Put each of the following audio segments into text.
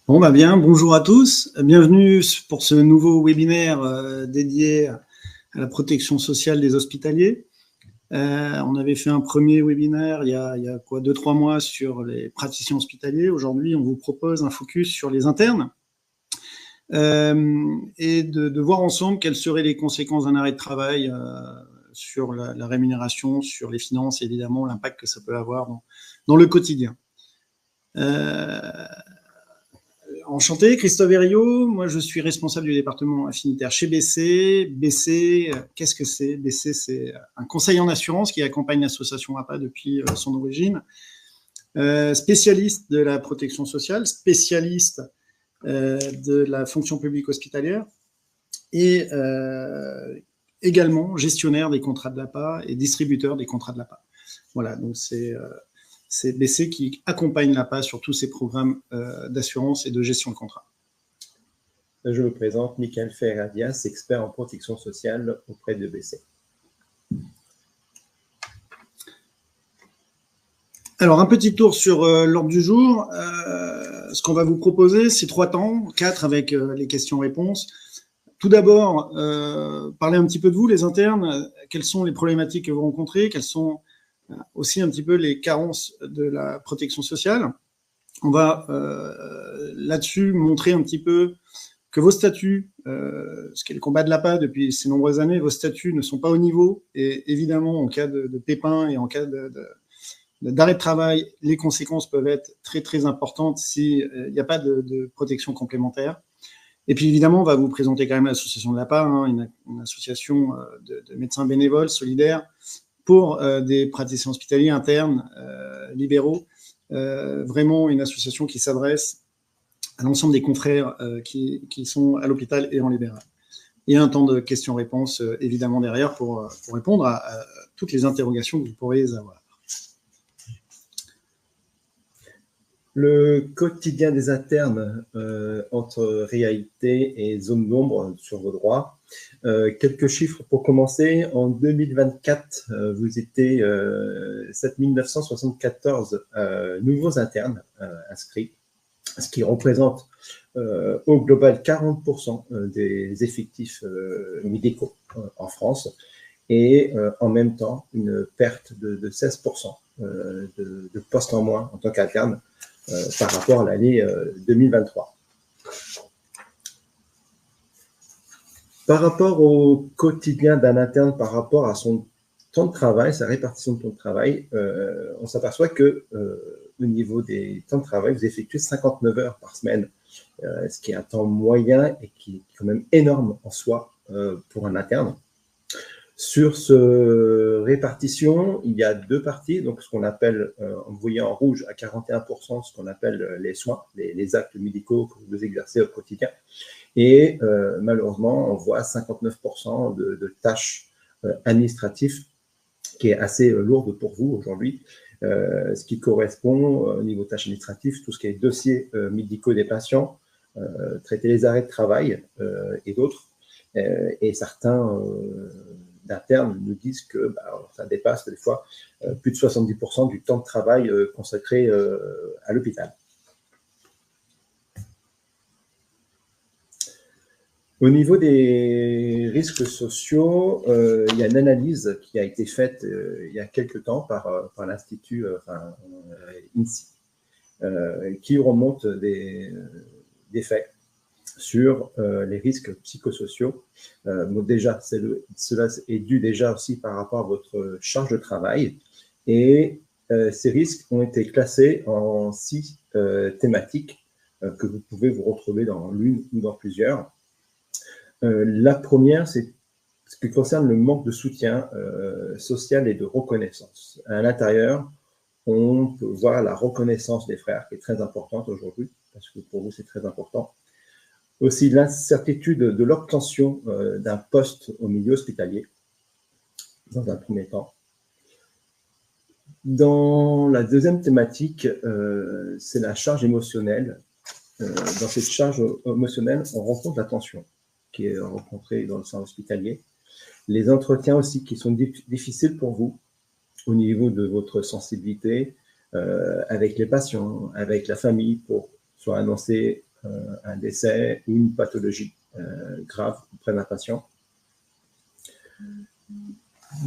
Bon, bah bien, bonjour à tous. Bienvenue pour ce nouveau webinaire dédié à la protection sociale des hospitaliers. On avait fait un premier webinaire il y a 2-3 mois sur les praticiens hospitaliers. Aujourd'hui, on vous propose un focus sur les internes et de voir ensemble quelles seraient les conséquences d'un arrêt de travail sur la rémunération, sur les finances, et évidemment l'impact que ça peut avoir dans le quotidien. Enchanté, Christophe Herriot, moi je suis responsable du département affinitaire chez BC. BC, qu'est-ce que c'est? BC, c'est un conseil en assurance qui accompagne l'association APA depuis son origine. Spécialiste de la protection sociale, spécialiste de la fonction publique hospitalière et également gestionnaire des contrats de l'APA et distributeur des contrats de l'APA. Voilà, donc c'est BC qui accompagne l'APA sur tous ces programmes d'assurance et de gestion de contrat. Je me présente, Michael Ferradias, expert en protection sociale auprès de BC. Alors, un petit tour sur l'ordre du jour. Ce qu'on va vous proposer, c'est 3 temps, 4 avec les questions-réponses. Tout d'abord, parler un petit peu de vous, les internes. Quelles sont les problématiques que vous rencontrez? Quelles sont aussi un petit peu les carences de la protection sociale? On va là-dessus montrer un petit peu que vos statuts, ce qui est le combat de l'APA depuis ces nombreuses années, vos statuts ne sont pas au niveau et évidemment, en cas de pépin et en cas d'arrêt de travail, les conséquences peuvent être très, très importantes s'il n'y a pas de protection complémentaire. Et puis, évidemment, on va vous présenter quand même l'association de l'APA, une association de médecins bénévoles, solidaires, pour des praticiens hospitaliers internes, libéraux. Vraiment une association qui s'adresse à l'ensemble des confrères qui sont à l'hôpital et en libéral. Et un temps de questions-réponses, évidemment, derrière pour répondre à toutes les interrogations que vous pourriez avoir. Le quotidien des internes entre réalité et zone d'ombre sur vos droits. Quelques chiffres pour commencer. En 2024, vous étiez 7974 nouveaux internes inscrits, ce qui représente au global 40% des effectifs médicaux en France et en même temps une perte de 16% de postes en moins en tant qu'interne par rapport à l'année 2023. Par rapport au quotidien d'un interne, par rapport à son temps de travail, sa répartition de temps de travail, on s'aperçoit que au niveau des temps de travail, vous effectuez 59 heures par semaine, ce qui est un temps moyen et qui est quand même énorme en soi pour un interne. Sur cette répartition, il y a 2 parties, donc ce qu'on appelle, vous voyez en rouge à 41%, ce qu'on appelle les soins, les actes médicaux que vous exercez au quotidien. Et malheureusement, on voit 59% de tâches administratives, qui est assez lourde pour vous aujourd'hui, ce qui correspond au niveau tâches administratives, tout ce qui est dossiers médicaux des patients, traiter les arrêts de travail et d'autres. Et certains d'internes nous disent que ça dépasse des fois plus de 70% du temps de travail consacré à l'hôpital. Au niveau des risques sociaux, il y a une analyse qui a été faite il y a quelques temps par l'Institut INSI, qui remonte des faits sur les risques psychosociaux. Donc déjà, cela est dû déjà aussi par rapport à votre charge de travail. Et ces risques ont été classés en 6 thématiques que vous pouvez vous retrouver dans l'une ou dans plusieurs. La première, c'est ce qui concerne le manque de soutien social et de reconnaissance. À l'intérieur, on peut voir la reconnaissance des frères, qui est très importante aujourd'hui, parce que pour vous, c'est très important. Aussi, l'incertitude de l'obtention d'un poste au milieu hospitalier, dans un premier temps. Dans la deuxième thématique, c'est la charge émotionnelle. Dans cette charge émotionnelle, on rencontre la tension qui est rencontrée dans le centre hospitalier. Les entretiens aussi qui sont difficiles pour vous au niveau de votre sensibilité avec les patients, avec la famille, pour soit annoncer un décès ou une pathologie grave auprès d'un patient.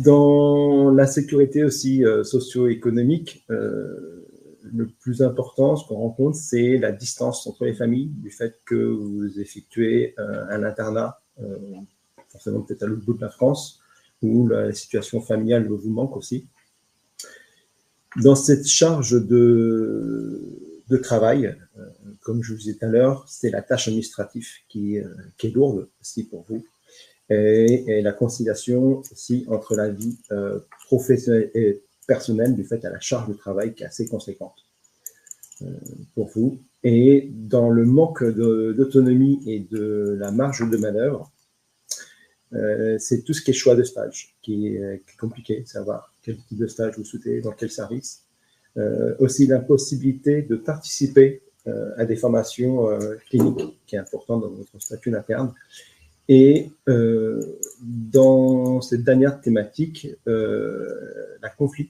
Dans la sécurité aussi socio-économique, le plus important, ce qu'on rencontre, c'est la distance entre les familles, du fait que vous effectuez un internat, forcément peut-être à l'autre bout de la France, où la situation familiale vous manque aussi. Dans cette charge de travail, comme je vous disais tout à l'heure, c'est la tâche administrative qui est lourde aussi pour vous, et la conciliation aussi entre la vie professionnelle et personnelle, du fait à la charge de travail qui est assez conséquente pour vous. Et dans le manque d'autonomie et de la marge de manœuvre, c'est tout ce qui est choix de stage qui est compliqué, savoir quel type de stage vous souhaitez, dans quel service. Aussi l'impossibilité de participer à des formations cliniques, qui est important dans votre statut d'interne. Et dans cette dernière thématique, la conflit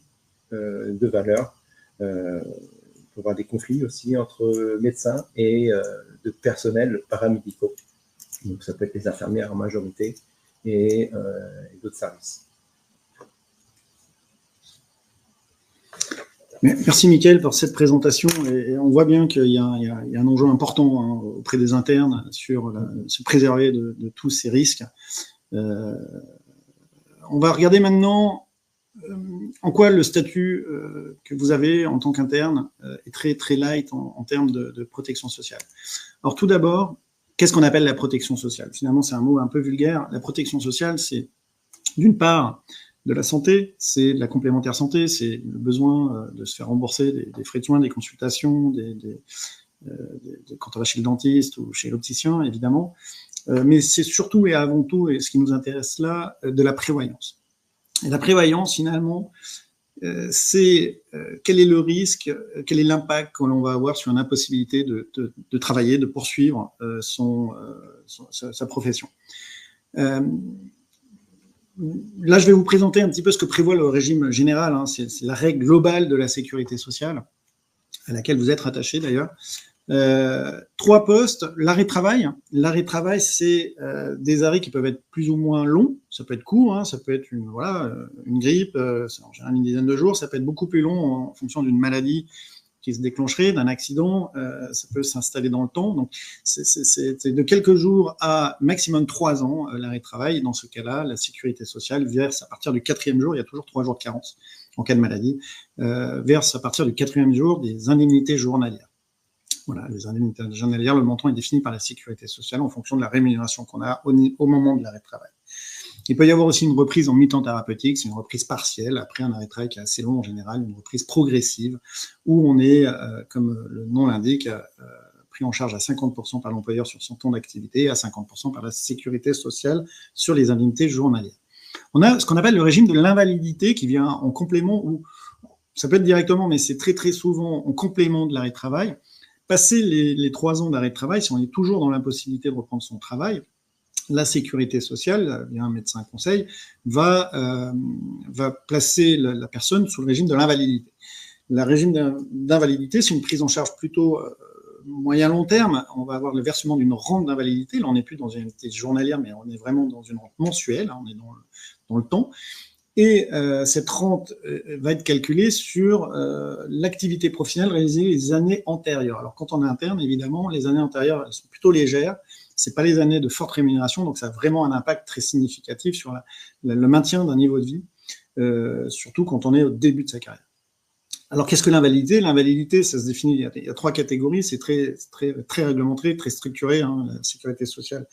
de valeurs. Il peut y avoir des conflits aussi entre médecins et de personnel paramédicaux. Donc ça peut être les infirmières en majorité et d'autres services. Merci Mickaël pour cette présentation, et on voit bien qu'il y a un enjeu important auprès des internes sur se préserver de tous ces risques. On va regarder maintenant en quoi le statut que vous avez en tant qu'interne est très, très light en termes de protection sociale. Alors tout d'abord, qu'est-ce qu'on appelle la protection sociale? Finalement, c'est un mot un peu vulgaire. La protection sociale, c'est d'une part de la santé, c'est de la complémentaire santé, c'est le besoin de se faire rembourser des frais de soins, des consultations, quand on va chez le dentiste ou chez l'opticien, évidemment. Mais c'est surtout et avant tout, et ce qui nous intéresse là, de la prévoyance. Et la prévoyance, finalement, c'est quel est le risque, quel est l'impact que l'on va avoir sur une impossibilité de travailler, de poursuivre sa profession. Là, je vais vous présenter un petit peu ce que prévoit le régime général. C'est la règle globale de la sécurité sociale, à laquelle vous êtes rattaché d'ailleurs. 3 postes. L'arrêt de travail. L'arrêt de travail, c'est des arrêts qui peuvent être plus ou moins longs. Ça peut être court, ça peut être une grippe, c'est en général une dizaine de jours. Ça peut être beaucoup plus long en fonction d'une maladie qui se déclencherait, d'un accident, ça peut s'installer dans le temps. Donc, c'est de quelques jours à maximum 3 ans l'arrêt de travail. Et dans ce cas-là, la sécurité sociale verse à partir du 4e jour, il y a toujours 3 jours de carence en cas de maladie, verse à partir du 4e jour des indemnités journalières. Voilà, les indemnités journalières, le montant est défini par la sécurité sociale en fonction de la rémunération qu'on a au moment de l'arrêt de travail. Il peut y avoir aussi une reprise en mi-temps thérapeutique, c'est une reprise partielle, après un arrêt de travail qui est assez long en général, une reprise progressive, où on est, comme le nom l'indique, pris en charge à 50% par l'employeur sur son temps d'activité et à 50% par la sécurité sociale sur les indemnités journalières. On a ce qu'on appelle le régime de l'invalidité qui vient en complément, ou ça peut être directement, mais c'est très très souvent en complément de l'arrêt de travail. Passer les 3 ans d'arrêt de travail, si on est toujours dans l'impossibilité de reprendre son travail, la sécurité sociale, via un médecin conseil, va placer la personne sous le régime de l'invalidité. Le régime d'invalidité, c'est une prise en charge plutôt moyen-long terme. On va avoir le versement d'une rente d'invalidité. Là, on n'est plus dans une indemnité journalière, mais on est vraiment dans une rente mensuelle, on est dans le temps. Et cette rente va être calculée sur l'activité professionnelle réalisée les années antérieures. Alors, quand on est interne, évidemment, les années antérieures, elles sont plutôt légères. C'est pas les années de forte rémunération, donc ça a vraiment un impact très significatif sur le maintien d'un niveau de vie, surtout quand on est au début de sa carrière. Alors, qu'est-ce que l'invalidité? L'invalidité, ça se définit, il y a 3 catégories, c'est très, très, très réglementé, très structuré, la sécurité sociale,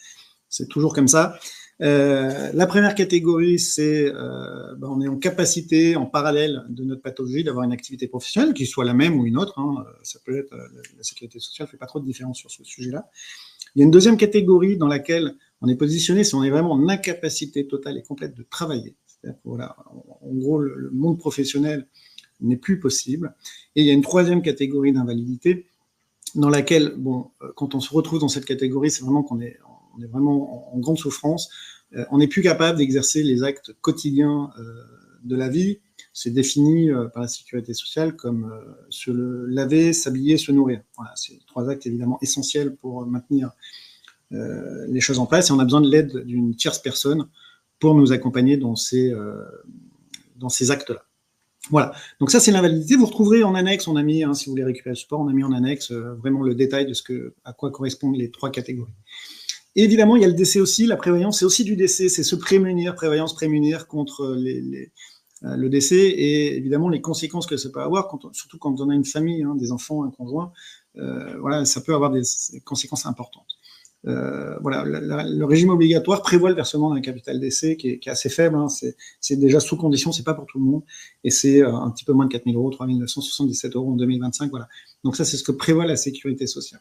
c'est toujours comme ça. La première catégorie, c'est on est en capacité, en parallèle de notre pathologie, d'avoir une activité professionnelle, qui soit la même ou une autre. Ça peut être, la sécurité sociale ne fait pas trop de différence sur ce sujet-là. Il y a une deuxième catégorie dans laquelle on est positionné si on est vraiment en incapacité totale et complète de travailler. C'est-à-dire que, voilà, en gros, le monde professionnel n'est plus possible. Et il y a une troisième catégorie d'invalidité dans laquelle, quand on se retrouve dans cette catégorie, c'est vraiment qu'on est vraiment en grande souffrance. on n'est plus capable d'exercer les actes quotidiens de la vie. C'est défini par la sécurité sociale comme se laver, s'habiller, se nourrir. Voilà, c'est 3 actes évidemment essentiels pour maintenir les choses en place, et on a besoin de l'aide d'une tierce personne pour nous accompagner dans ces actes-là. Voilà, donc ça c'est l'invalidité. Vous retrouverez en annexe, on a mis, si vous voulez récupérer le support, on a mis en annexe vraiment le détail de à quoi correspondent les 3 catégories. Et évidemment, il y a le décès aussi, la prévoyance, c'est aussi du décès, c'est se prémunir, prévoyance, prémunir contre le décès, et évidemment les conséquences que ça peut avoir, surtout quand on a une famille, des enfants, un conjoint, voilà, ça peut avoir des conséquences importantes. Voilà, le régime obligatoire prévoit le versement d'un capital décès qui est assez faible, c'est déjà sous condition, c'est pas pour tout le monde, et c'est un petit peu moins de 4 000 €, 3 977 € en 2025, voilà. Donc ça, c'est ce que prévoit la sécurité sociale.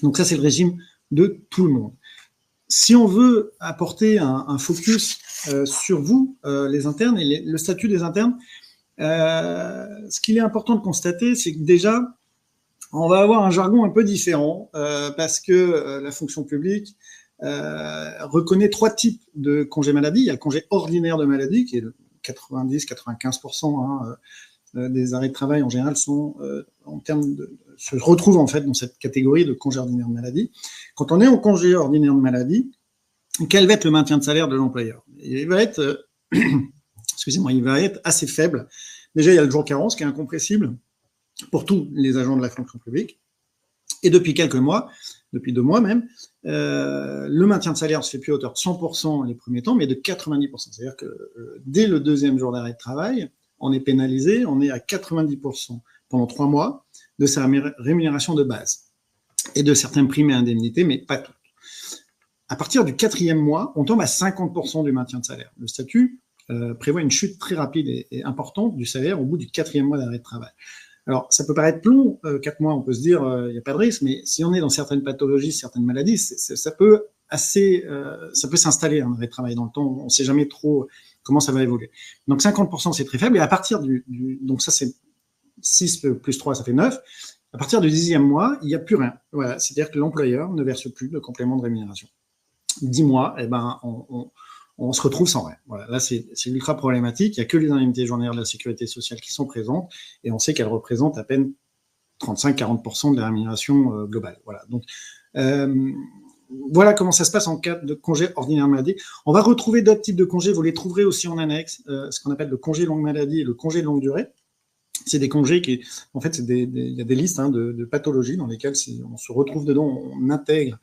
Donc ça, c'est le régime de tout le monde. Si on veut apporter un focus sur vous, les internes, et le statut des internes, ce qu'il est important de constater, c'est que déjà, on va avoir un jargon un peu différent parce que la fonction publique reconnaît 3 types de congés maladie. Il y a le congé ordinaire de maladie, qui est 90-95% des arrêts de travail en général se retrouvent en fait dans cette catégorie de congé ordinaire de maladie. Quand on est en congé ordinaire de maladie, quel va être le maintien de salaire de l'employeur? Il va être, il va être assez faible. Déjà, il y a le jour carence qui est incompressible pour tous les agents de la fonction publique. Et depuis quelques mois, depuis 2 mois même, le maintien de salaire ne se fait plus à hauteur de 100% les premiers temps, mais de 90%. C'est-à-dire que dès le 2e jour d'arrêt de travail, on est pénalisé, on est à 90% pendant 3 mois de sa rémunération de base et de certaines primes et indemnités, mais pas toutes. À partir du 4e mois, on tombe à 50% du maintien de salaire. Le statut prévoit une chute très rapide et importante du salaire au bout du 4e mois d'arrêt de travail. Alors, ça peut paraître long, 4 mois, on peut se dire, il n'y a pas de risque, mais si on est dans certaines pathologies, certaines maladies, ça peut s'installer un arrêt de travail dans le temps, on ne sait jamais trop comment ça va évoluer. Donc 50%, c'est très faible, et à partir donc ça c'est 6 plus 3, ça fait 9, à partir du 10e mois, il n'y a plus rien. Voilà, c'est-à-dire que l'employeur ne verse plus de complément de rémunération. 10 mois, on se retrouve sans rien. Voilà, là, c'est ultra problématique. Il n'y a que les indemnités journalières de la sécurité sociale qui sont présentes, et on sait qu'elles représentent à peine 35-40% de la rémunération globale. Voilà. Donc, voilà comment ça se passe en cas de congé ordinaire maladie. On va retrouver d'autres types de congés. Vous les trouverez aussi en annexe, ce qu'on appelle le congé longue maladie et le congé longue durée. C'est des congés en fait, il y a des listes de pathologies dans lesquelles on se retrouve dedans, on intègre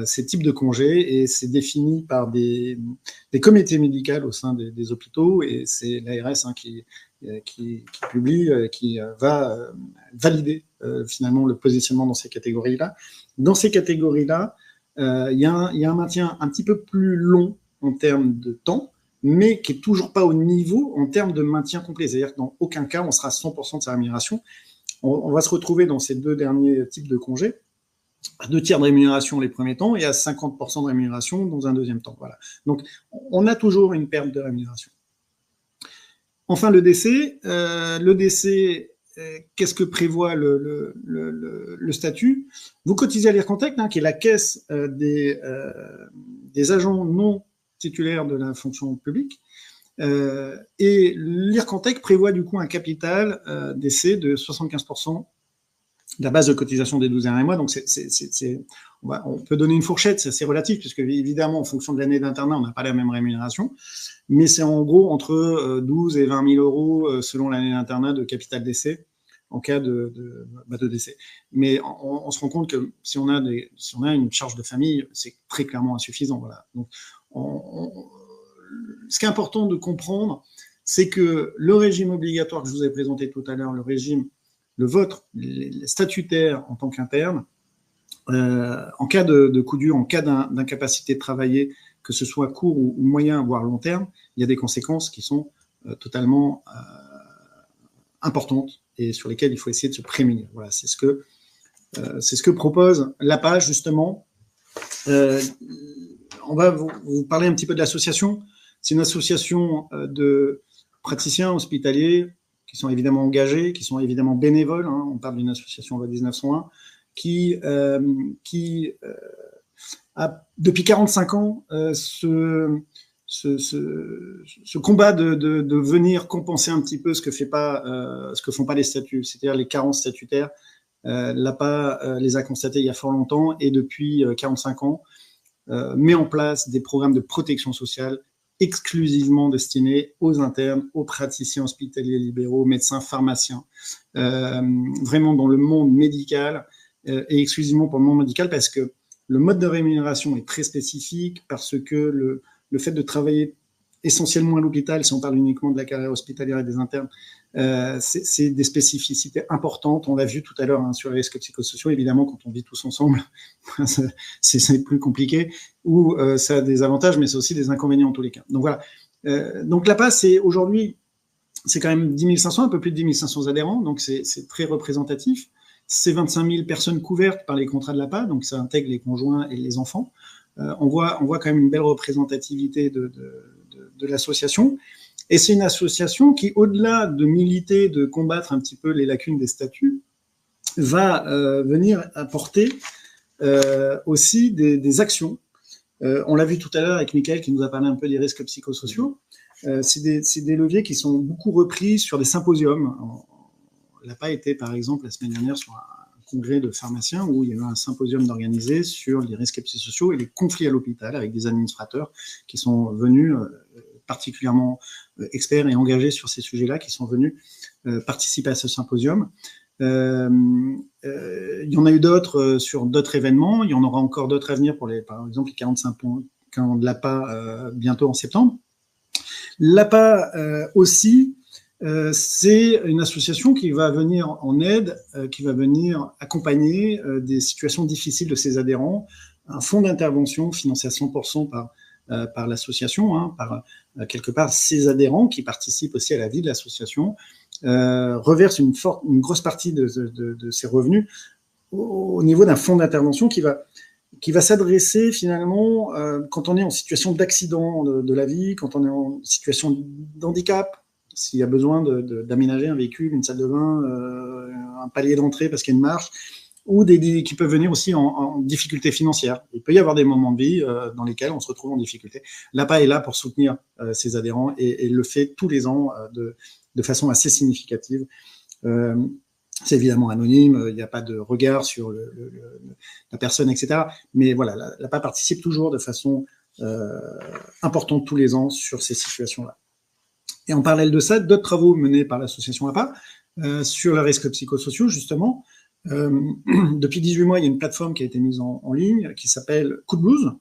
ces types de congés, et c'est défini par des comités médicaux au sein des hôpitaux, et c'est l'ARS qui publie, qui va valider finalement le positionnement dans ces catégories-là. Dans ces catégories-là, il y a un maintien un petit peu plus long en termes de temps, mais qui n'est toujours pas au niveau en termes de maintien complet. C'est-à-dire que dans aucun cas, on sera à 100% de sa rémunération. On va se retrouver dans ces 2 derniers types de congés, à 2 tiers de rémunération les premiers temps et à 50% de rémunération dans un 2e temps. Voilà. Donc, on a toujours une perte de rémunération. Enfin, le décès. Qu'est-ce que prévoit le statut? Vous cotisez à l'Ircantec, qui est la caisse des agents non titulaire de la fonction publique, et l'Ircantec prévoit du coup un capital d'essai de 75% de la base de cotisation des 12 derniers mois. Donc on peut donner une fourchette, c'est assez relatif, puisque évidemment en fonction de l'année d'internat, on n'a pas la même rémunération, mais c'est en gros entre 12 et 20 000 € selon l'année d'internat de capital d'essai en cas de décès. Mais on se rend compte que si on a une charge de famille, c'est très clairement insuffisant. Voilà. Donc, ce qui est important de comprendre, c'est que le régime obligatoire que je vous ai présenté tout à l'heure, le vôtre, les statutaires en tant qu'interne, en cas de coup dur, en cas d'incapacité de travailler, que ce soit court ou moyen, voire long terme, il y a des conséquences qui sont totalement importantes et sur lesquelles il faut essayer de se prémunir. Voilà, c'est ce que propose l'APA, justement. On va vous parler un petit peu de l'association. C'est une association de praticiens hospitaliers qui sont évidemment engagés, qui sont évidemment bénévoles. On parle d'une association loi 1901 qui a depuis 45 ans ce combat de venir compenser un petit peu ce que font pas les statuts, c'est-à-dire les carences statutaires. L'APA les a constatés il y a fort longtemps et depuis 45 ans met en place des programmes de protection sociale exclusivement destinés aux internes, aux praticiens hospitaliers libéraux, aux médecins, pharmaciens, vraiment dans le monde médical et exclusivement pour le monde médical parce que le mode de rémunération est très spécifique, parce que le fait de travailler essentiellement à l'hôpital, si on parle uniquement de la carrière hospitalière et des internes, c'est des spécificités importantes. On l'a vu tout à l'heure sur les risques psychosociaux. Évidemment, quand on vit tous ensemble, c'est plus compliqué, ou ça a des avantages, mais c'est aussi des inconvénients en tous les cas. Donc voilà. Donc l'APA, aujourd'hui, c'est quand même 10 500, un peu plus de 10 500 adhérents, donc c'est très représentatif. C'est 25 000 personnes couvertes par les contrats de l'APA, donc ça intègre les conjoints et les enfants. On voit quand même une belle représentativité de l'association. Et c'est une association qui, au-delà de militer, de combattre un petit peu les lacunes des statuts, va venir apporter aussi des actions. On l'a vu tout à l'heure avec Mickaël qui nous a parlé un peu des risques psychosociaux. C'est des leviers qui sont beaucoup repris sur des symposiums. L'APA était, par exemple, la semaine dernière sur un congrès de pharmaciens où il y a eu un symposium d'organiser sur les risques psychosociaux et les conflits à l'hôpital avec des administrateurs qui sont venus particulièrement experts et engagés sur ces sujets-là, qui sont venus participer à ce symposium. Il y en a eu d'autres sur d'autres événements. Il y en aura encore d'autres à venir pour par exemple, les 45 ans de l'APA bientôt en septembre. L'APA aussi, c'est une association qui va venir en aide, qui va venir accompagner des situations difficiles de ses adhérents. Un fonds d'intervention financé à 100% par l'association, par quelque part ses adhérents qui participent aussi à la vie de l'association, reverse une grosse partie de ses revenus au niveau d'un fonds d'intervention qui va s'adresser finalement quand on est en situation d'accident de la vie, quand on est en situation d'handicap, s'il y a besoin d'aménager un véhicule, une salle de bain, un palier d'entrée parce qu'il y a une marche, ou qui peuvent venir aussi en difficulté financière. Il peut y avoir des moments de vie dans lesquels on se retrouve en difficulté. L'APA est là pour soutenir ses adhérents et le fait tous les ans de façon assez significative. C'est évidemment anonyme, il n'y a pas de regard sur la personne, etc. Mais voilà, l'APA participe toujours de façon importante tous les ans sur ces situations-là. Et en parallèle de ça, d'autres travaux menés par l'association APA sur les risques psychosociaux, justement. Depuis 18 mois, il y a une plateforme qui a été mise en ligne qui s'appelle Coup de Blues.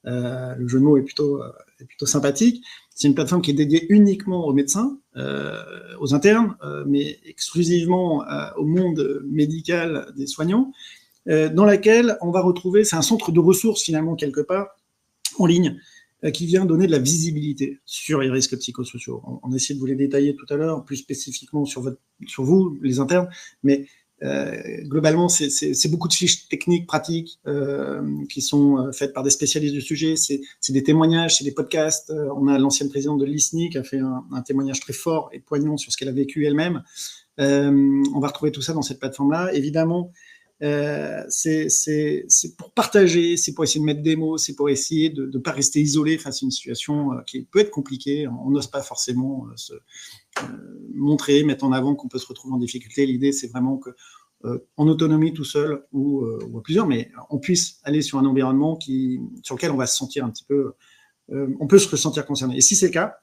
Le jeu de mots est plutôt sympathique. C'est une plateforme qui est dédiée uniquement aux médecins, aux internes, mais exclusivement au monde médical des soignants, dans laquelle on va retrouver, c'est un centre de ressources finalement quelque part en ligne, qui vient donner de la visibilité sur les risques psychosociaux. On a essayé de vous les détailler tout à l'heure, plus spécifiquement sur vous, les internes, mais globalement, c'est beaucoup de fiches techniques, pratiques, qui sont faites par des spécialistes du sujet. C'est des témoignages, c'est des podcasts. On a l'ancienne présidente de l'ISNI qui a fait un témoignage très fort et poignant sur ce qu'elle a vécu elle-même. On va retrouver tout ça dans cette plateforme-là. Évidemment, c'est pour partager, c'est pour essayer de mettre des mots, c'est pour essayer de ne pas rester isolé face à une situation qui peut être compliquée. On n'ose pas forcément se montrer, mettre en avant qu'on peut se retrouver en difficulté. L'idée, c'est vraiment que, en autonomie tout seul ou à plusieurs, mais on puisse aller sur un environnement sur lequel on va se sentir un petit peu, on peut se ressentir concerné. Et si c'est le cas,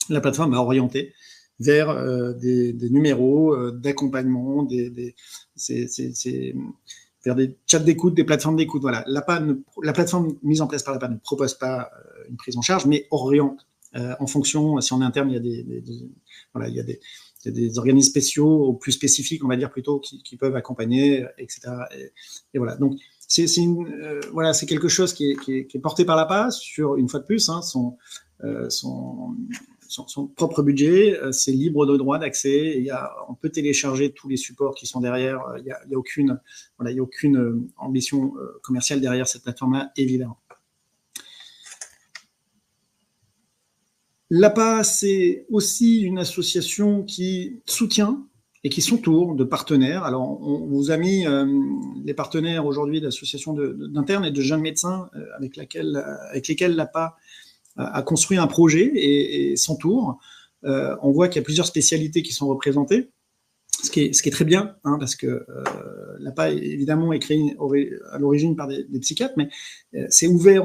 la plateforme va orienter vers des numéros d'accompagnement, vers des chats d'écoute, des plateformes d'écoute. Voilà. La plateforme mise en place par l'APA ne propose pas une prise en charge, mais oriente en fonction, si on est interne, il y a des organismes spéciaux, plus spécifiques, on va dire plutôt, qui peuvent accompagner, etc. Et voilà. Donc, c'est quelque chose qui est porté par l'APA sur, une fois de plus, son propre budget, c'est libre de droit d'accès. On peut télécharger tous les supports qui sont derrière. Il y a aucune ambition commerciale derrière cette plateforme-là, évidemment. L'APA, c'est aussi une association qui soutient et qui s'entourent de partenaires. Alors, on vous a mis les partenaires aujourd'hui d'associations d'internes et de jeunes médecins avec lesquels l'APA a construit un projet et s'entoure. On voit qu'il y a plusieurs spécialités qui sont représentées, ce qui est très bien, hein, parce que l'APA, évidemment, est créé à l'origine par des psychiatres, mais c'est ouvert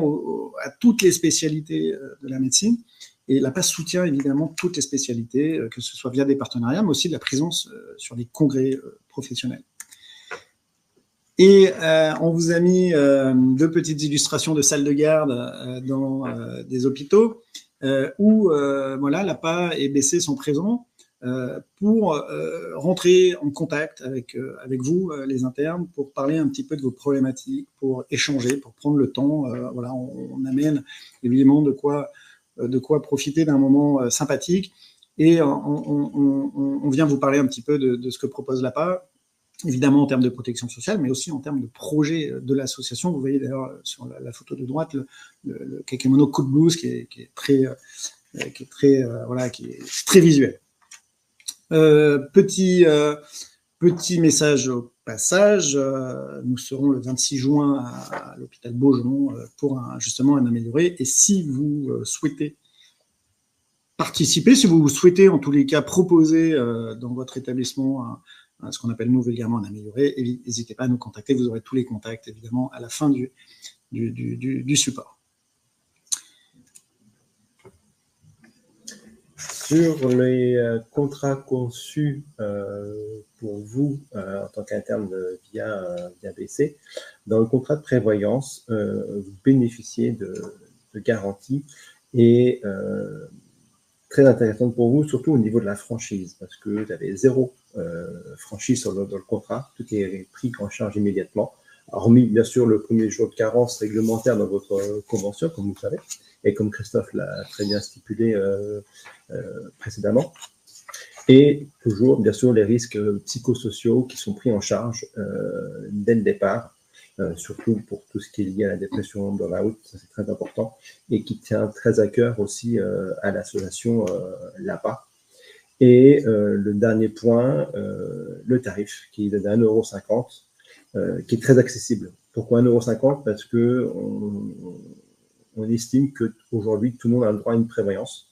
à toutes les spécialités de la médecine. Et l'APA soutient évidemment toutes les spécialités, que ce soit via des partenariats, mais aussi de la présence sur des congrès professionnels. Et on vous a mis deux petites illustrations de salles de garde dans des hôpitaux où voilà, l'APA et BC sont présents pour rentrer en contact avec vous, les internes, pour parler un petit peu de vos problématiques, pour échanger, pour prendre le temps. Voilà, on amène évidemment de quoi profiter d'un moment sympathique. Et on vient vous parler un petit peu de ce que propose l'APA, évidemment en termes de protection sociale, mais aussi en termes de projet de l'association. Vous voyez d'ailleurs sur la photo de droite le kakémono coup de blouse qui est très visuel. Petit message au passage, nous serons le 26 juin à l'hôpital Beaujon pour justement un amélioré. Et si vous souhaitez participer, si vous souhaitez en tous les cas proposer dans votre établissement ce qu'on appelle nous vulgairement un amélioré, n'hésitez pas à nous contacter, vous aurez tous les contacts évidemment à la fin du support. Sur les contrats conçus pour vous en tant qu'interne via BC, dans le contrat de prévoyance, vous bénéficiez de garanties et très intéressantes pour vous, surtout au niveau de la franchise, parce que vous avez 0 franchise dans le contrat, tout est pris en charge immédiatement, hormis bien sûr le premier jour de carence réglementaire dans votre convention, comme vous le savez, et comme Christophe l'a très bien stipulé précédemment. Et toujours, bien sûr, les risques psychosociaux qui sont pris en charge dès le départ, surtout pour tout ce qui est lié à la dépression, burn-out, ça c'est très important, et qui tient très à cœur aussi à l'association l'APA. Et le dernier point, le tarif, qui est de 1,50 €, qui est très accessible. Pourquoi 1,50 €? Parce que on estime qu'aujourd'hui, tout le monde a le droit à une prévoyance,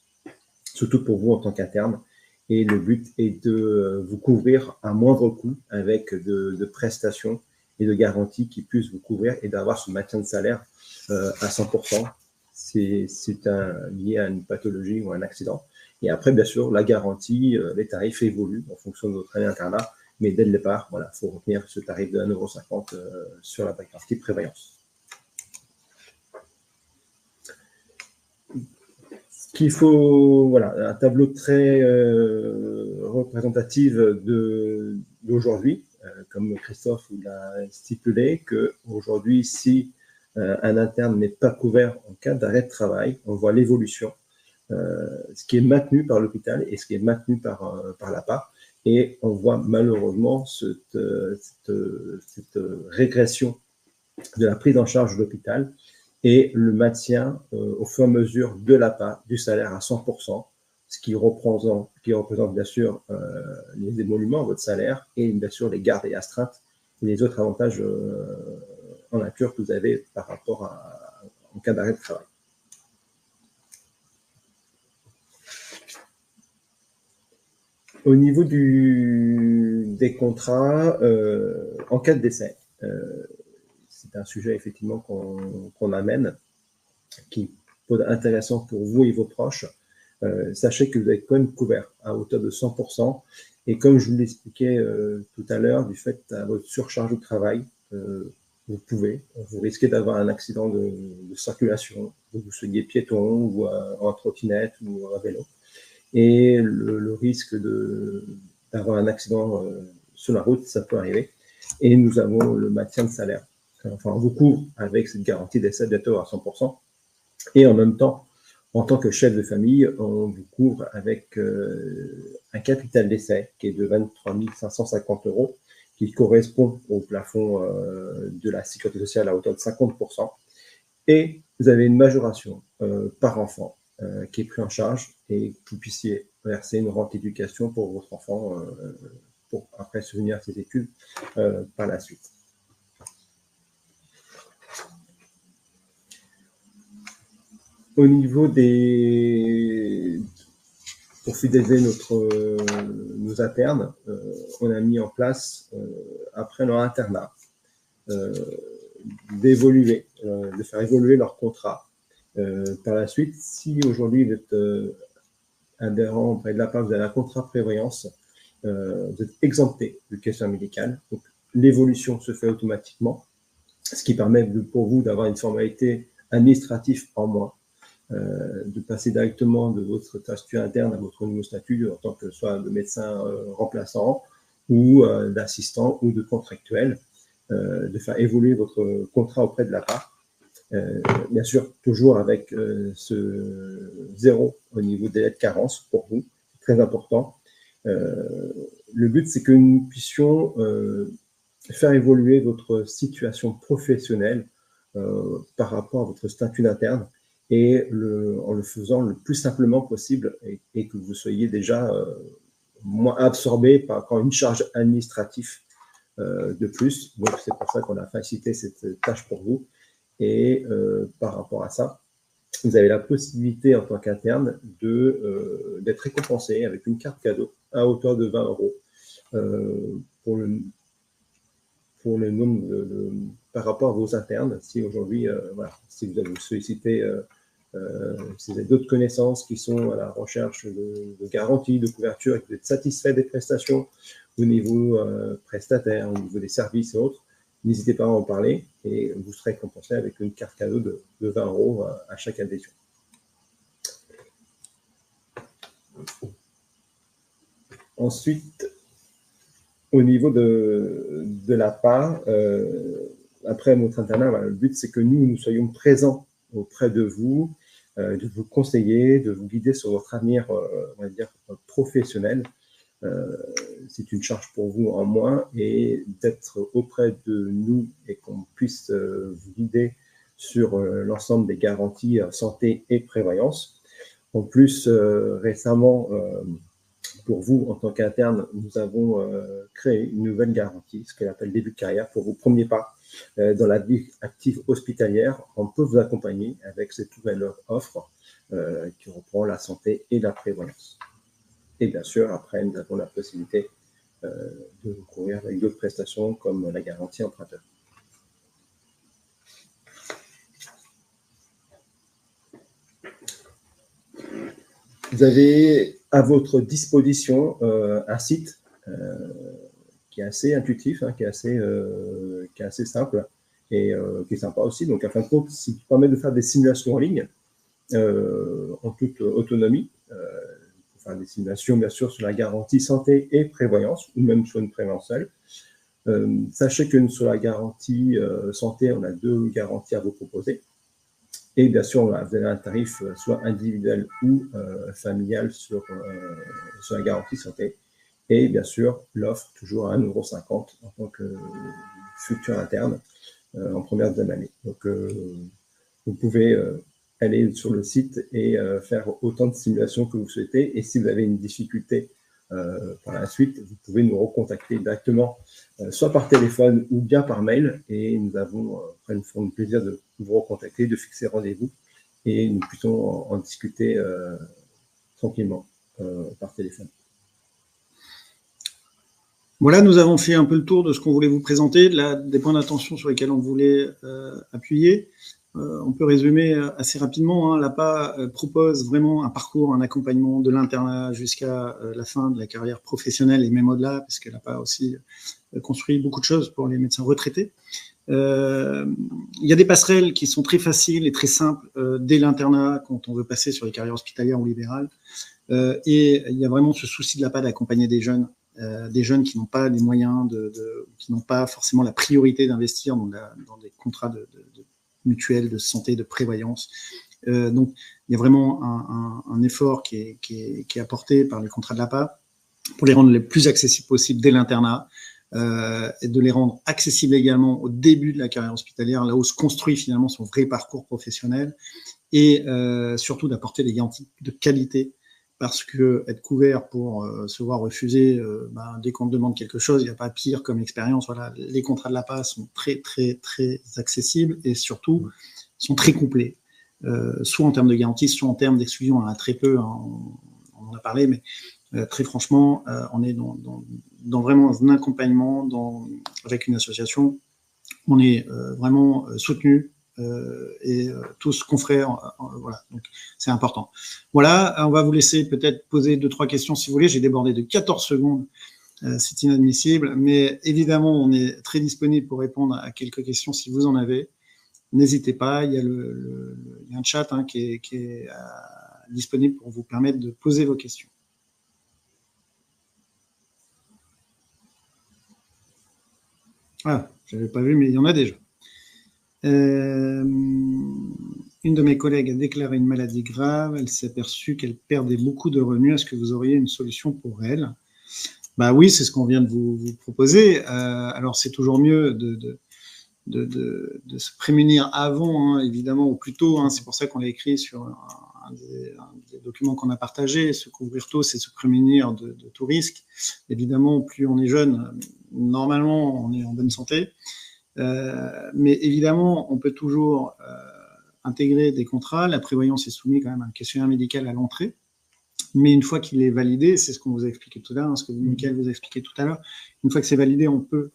surtout pour vous en tant qu'interne. Et le but est de vous couvrir à moindre coût avec de prestations et de garanties qui puissent vous couvrir et d'avoir ce maintien de salaire à 100%. C'est lié à une pathologie ou un accident. Et après, bien sûr, la garantie, les tarifs évoluent en fonction de votre année internat. Mais dès le départ, voilà, il faut retenir ce tarif de 1,50 € sur la partie prévoyance. Qu'il faut, voilà, un tableau très représentatif d'aujourd'hui, comme Christophe l'a stipulé, qu'aujourd'hui, si un interne n'est pas couvert en cas d'arrêt de travail, on voit l'évolution, ce qui est maintenu par l'hôpital et ce qui est maintenu par l'APA, et on voit malheureusement cette régression de la prise en charge de l'hôpital et le maintien au fur et à mesure de l'APA du salaire à 100%, ce qui représente bien sûr les émoluments, votre salaire, et bien sûr les gardes et astreintes et les autres avantages en nature que vous avez par rapport en cas d'arrêt de travail. Au niveau des contrats, en cas de décès, c'est un sujet effectivement qu'on amène, qui peut être intéressant pour vous et vos proches. Sachez que vous êtes quand même couvert à hauteur de 100%. Et comme je vous l'expliquais tout à l'heure, du fait à votre surcharge de travail, vous risquez d'avoir un accident de circulation, que vous soyez piéton ou en trottinette ou à vélo. Et le risque d'avoir un accident sur la route, ça peut arriver. Et nous avons le maintien de salaire. Enfin, on vous couvre avec cette garantie d'essai bientôt à 100%. Et en même temps, en tant que chef de famille, on vous couvre avec un capital d'essai qui est de 23 550 €, qui correspond au plafond de la sécurité sociale à hauteur de 50%. Et vous avez une majoration par enfant qui est pris en charge et que vous puissiez verser une rente d'éducation pour votre enfant pour après soutenir ses études par la suite. Au niveau pour fidéliser nos internes, on a mis en place, après leur internat, d'évoluer, de faire évoluer leur contrat. Par la suite, si aujourd'hui vous êtes adhérent auprès de l'APA, vous avez un contrat prévoyance, vous êtes exempté de questions médicales. Donc, l'évolution se fait automatiquement, ce qui permet pour vous d'avoir une formalité administrative en moins, de passer directement de votre statut interne à votre nouveau statut en tant que soit de médecin remplaçant ou d'assistant ou de contractuel, de faire évoluer votre contrat auprès de l'APA. Bien sûr, toujours avec ce 0 au niveau des délai de carence pour vous, très important. Le but, c'est que nous puissions faire évoluer votre situation professionnelle par rapport à votre statut interne et en le faisant le plus simplement possible et que vous soyez déjà moins absorbé par encore une charge administrative de plus. Donc, c'est pour ça qu'on a facilité cette tâche pour vous. Et par rapport à ça, vous avez la possibilité en tant qu'interne d'être récompensé avec une carte cadeau à hauteur de 20 € pour le nombre par rapport à vos internes. Si aujourd'hui, voilà, si vous avez sollicité, si vous avez d'autres connaissances qui sont à la recherche de garanties, de couverture et que vous êtes satisfait des prestations au niveau prestataire, au niveau des services et autres, n'hésitez pas à en parler et vous serez récompensé avec une carte cadeau de 20 € à chaque adhésion. Ensuite, au niveau de l'APA, après notre internat, voilà, le but c'est que nous soyons présents auprès de vous conseiller, de vous guider sur votre avenir, on va dire, professionnel. C'est une charge pour vous en moins et d'être auprès de nous et qu'on puisse vous guider sur l'ensemble des garanties santé et prévoyance. En plus, récemment, pour vous, en tant qu'interne, nous avons créé une nouvelle garantie, ce qu'elle appelle début de carrière, pour vos premiers pas dans la vie active hospitalière. On peut vous accompagner avec cette nouvelle offre qui reprend la santé et la prévoyance. Et bien sûr, après, nous avons la possibilité de courir avec d'autres prestations comme la garantie emprunteur. Vous avez à votre disposition un site qui est assez intuitif, hein, qui est assez simple et qui est sympa aussi. Donc, à fin de compte, qui permet de faire des simulations en ligne en toute autonomie. Des simulations, bien sûr, sur la garantie santé et prévoyance, ou même sur une préventielle. Sachez que sur la garantie santé, on a 2 garanties à vous proposer. Et bien sûr, vous avez un tarif soit individuel ou familial sur la garantie santé. Et bien sûr, l'offre toujours à 1,50 € en tant que futur interne en première deuxième année. Donc, vous pouvez aller sur le site et faire autant de simulations que vous souhaitez. Et si vous avez une difficulté par la suite, vous pouvez nous recontacter directement, soit par téléphone ou bien par mail. Et nous avons nous ferons le plaisir de vous recontacter, de fixer rendez-vous et nous puissions en discuter tranquillement par téléphone. Voilà, nous avons fait un peu le tour de ce qu'on voulait vous présenter, des points d'attention sur lesquels on voulait appuyer. On peut résumer assez rapidement, hein. L'APA propose vraiment un parcours, un accompagnement de l'internat jusqu'à la fin de la carrière professionnelle et même au-delà, parce que l'APA aussi construit beaucoup de choses pour les médecins retraités. Il y a des passerelles qui sont très faciles et très simples dès l'internat quand on veut passer sur les carrières hospitalières ou libérales. Et il y a vraiment ce souci de l'APA d'accompagner des jeunes qui n'ont pas les moyens, qui n'ont pas forcément la priorité d'investir dans des contrats de mutuelle, de santé, de prévoyance. Donc, il y a vraiment un effort qui est apporté par les contrats de l'APA pour les rendre les plus accessibles possibles dès l'internat et de les rendre accessibles également au début de la carrière hospitalière, là où se construit finalement son vrai parcours professionnel et surtout d'apporter des garanties de qualité parce que être couvert pour se voir refuser dès qu'on demande quelque chose, il n'y a pas pire comme expérience. Voilà, les contrats de l'APA sont très, très, très accessibles et surtout sont très complets, soit en termes de garantie, soit en termes d'exclusion. On a très peu, hein, on en a parlé, mais très franchement, on est dans vraiment un accompagnement avec une association. On est vraiment soutenu et tous confrères. Voilà, donc c'est important. Voilà, on va vous laisser peut-être poser 2-3 questions si vous voulez. J'ai débordé de 14 secondes. C'est inadmissible, mais évidemment, on est très disponible pour répondre à quelques questions si vous en avez. N'hésitez pas, il y a il y a un chat qui est disponible pour vous permettre de poser vos questions. Ah, je n'avais pas vu, mais il y en a déjà. Une de mes collègues a déclaré une maladie grave. Elle s'est aperçue qu'elle perdait beaucoup de revenus. Est-ce que vous auriez une solution pour elle? Bah oui, c'est ce qu'on vient de vous proposer. Alors c'est toujours mieux de se prémunir avant, évidemment, ou plus tôt. C'est pour ça qu'on l'a écrit sur un des documents qu'on a partagé. Se couvrir tôt, c'est se prémunir de tout risque. Évidemment, plus on est jeune, normalement, on est en bonne santé. Mais évidemment, on peut toujours intégrer des contrats. La prévoyance est soumise quand même à un questionnaire médical à l'entrée. Mais une fois qu'il est validé, c'est ce qu'on vous a expliqué tout à l'heure, ce que Mickaël vous a expliqué tout à l'heure, une fois que c'est validé, on peut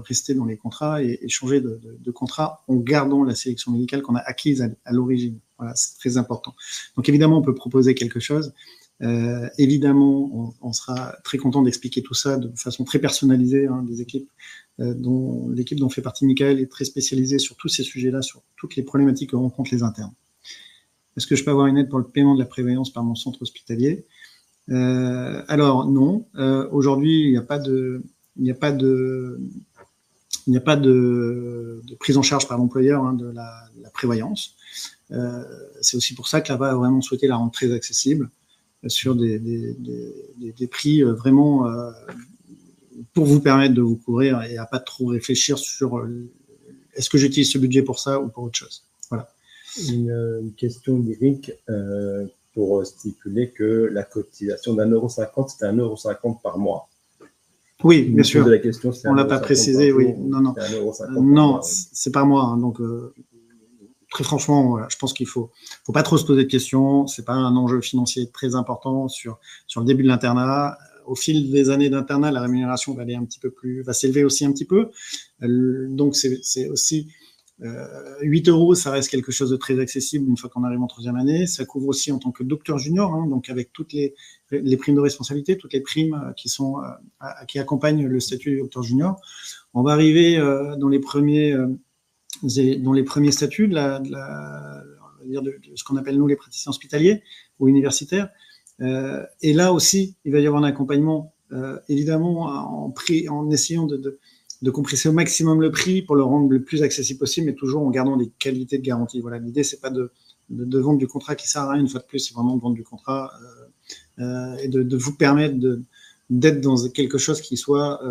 rester dans les contrats et changer de contrat en gardant la sélection médicale qu'on a acquise à l'origine. Voilà, c'est très important. Donc évidemment, on peut proposer quelque chose. Évidemment, on sera très content d'expliquer tout ça de façon très personnalisée. Des équipes dont l'équipe dont fait partie Mickaël est très spécialisée sur tous ces sujets-là, sur toutes les problématiques que rencontrent les internes. Est-ce que je peux avoir une aide pour le paiement de la prévoyance par mon centre hospitalier? Alors non. Aujourd'hui, il n'y a pas de prise en charge par l'employeur de la prévoyance. C'est aussi pour ça que l'APA a vraiment souhaité la rendre très accessible sur des prix vraiment pour vous permettre de vous couvrir et à pas trop réfléchir sur est-ce que j'utilise ce budget pour ça ou pour autre chose. Voilà. Une question lyrique pour stipuler que la cotisation d'1,50 €, c'est 1,50 € par mois. Oui, bien sûr. La question, on l'a pas précisé, oui. Non, c'est par mois. Donc, très franchement, voilà, je pense qu'il faut pas trop se poser de questions. C'est pas un enjeu financier très important sur le début de l'internat. Au fil des années d'internat, la rémunération va va s'élever aussi un petit peu. Donc, c'est aussi 8 €, ça reste quelque chose de très accessible une fois qu'on arrive en 3e année. Ça couvre aussi en tant que docteur junior, donc avec toutes les primes de responsabilité, toutes les primes qui accompagnent le statut de docteur junior. On va arriver dans les premiers statuts de ce qu'on appelle nous les praticiens hospitaliers ou universitaires. Et là aussi, il va y avoir un accompagnement, évidemment, en essayant de compresser au maximum le prix pour le rendre le plus accessible possible, mais toujours en gardant des qualités de garantie. Voilà, l'idée, c'est pas de vendre du contrat qui sert à rien, une fois de plus, c'est vraiment de vendre du contrat et de vous permettre d'être dans quelque chose qui soit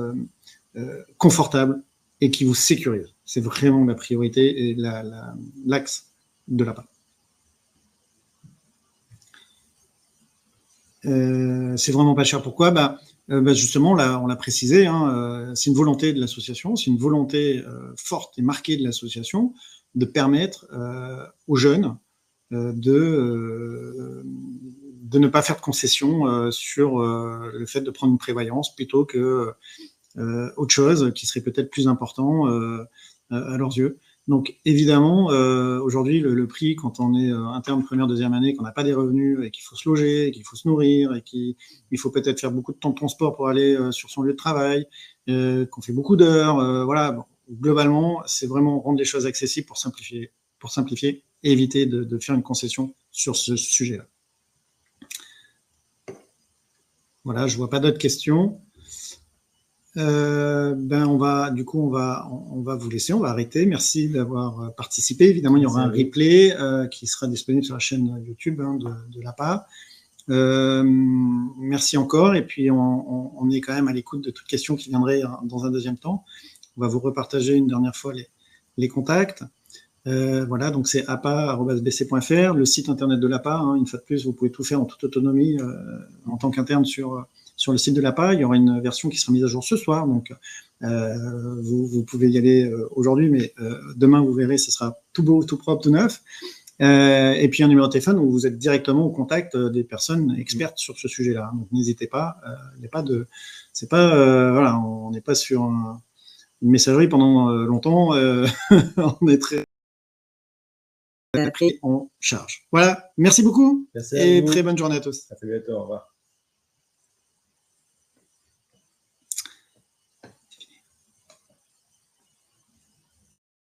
confortable et qui vous sécurise. C'est vraiment la priorité et l'axe de l'APA. C'est vraiment pas cher. Pourquoi? Justement, là, on l'a précisé, c'est une volonté de l'association, c'est une volonté forte et marquée de l'association de permettre aux jeunes de ne pas faire de concession sur le fait de prendre une prévoyance plutôt que autre chose qui serait peut-être plus important à leurs yeux. Donc évidemment, aujourd'hui, le prix, quand on est interne première, 2e année, qu'on n'a pas des revenus et qu'il faut se loger, qu'il faut se nourrir et qu'il faut peut-être faire beaucoup de temps de transport pour aller sur son lieu de travail, qu'on fait beaucoup d'heures, voilà. Bon, globalement, c'est vraiment rendre les choses accessibles pour simplifier et éviter de faire une concession sur ce sujet-là. Voilà, je vois pas d'autres questions. On va vous laisser, on va arrêter. Merci d'avoir participé. Évidemment, il y aura un replay qui sera disponible sur la chaîne YouTube de l'APA. Merci encore. Et puis, on est quand même à l'écoute de toutes questions qui viendraient dans un 2e temps. On va vous repartager une dernière fois les contacts. Voilà, donc c'est apa@bc.fr, le site internet de l'APA. Hein, une fois de plus, vous pouvez tout faire en toute autonomie en tant qu'interne sur le site de l'APA. Il y aura une version qui sera mise à jour ce soir, donc vous pouvez y aller aujourd'hui, mais demain, vous verrez, ce sera tout beau, tout propre, tout neuf. Et puis un numéro de téléphone où vous êtes directement au contact des personnes expertes sur ce sujet-là. Donc n'hésitez pas. Il n'y a pas de, c'est pas, voilà, on n'est pas sur une messagerie pendant longtemps. On est très pris en charge. Voilà. Merci beaucoup. Merci à et vous. très bonne journée à tous. À très bientôt. Au revoir.